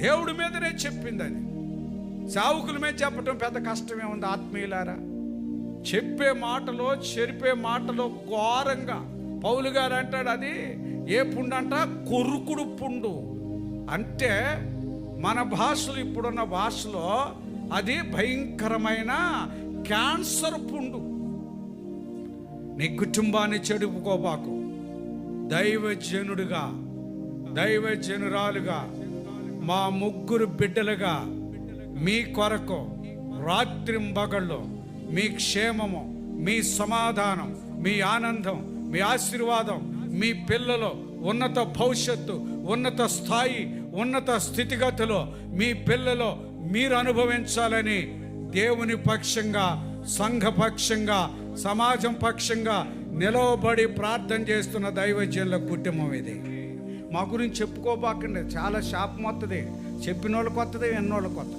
దేవుడి మీదనే చెప్పింది. అది సావుకుల మీద చెప్పటం పెద్ద కష్టమే ఉంది ఆత్మీయులారా. చెప్పే మాటలో చెరిపే మాటలో ఘోరంగా పౌలు గారు అంటాడు, అది ఏ పుండు అంట, కొరుకుడు పుండు. అంటే మన భాషలో, ఇప్పుడున్న భాషలో అది భయంకరమైన క్యాన్సర్ పుండు. నీ కుటుంబాన్ని చెడుపుకోబాకు. దైవజనుడుగా, దైవజనురాలుగా, మా ముగ్గురు బిడ్డలుగా మీ కొరకు రాత్రింబగళ్ళు మీ క్షేమము, మీ సమాధానం, మీ ఆనందం, మీ ఆశీర్వాదం, మీ పిల్లలు ఉన్నత భవిష్యత్తు, ఉన్నత స్థాయి, ఉన్నత స్థితిగతులు మీ పిల్లలు మీరు అనుభవించాలని దేవుని పక్షంగా, సంఘ పక్షంగా, సమాజం పక్షంగా నిలవబడి ప్రార్థన చేస్తున్న దైవజనుల కుటుంబం ఇది. మా గురించి చెప్పుకోబాకండి, చాలా శాపం వస్తుంది. చెప్పిన వాళ్ళకి వస్తుంది, ఎన్నోళ్ళకి వస్తుంది.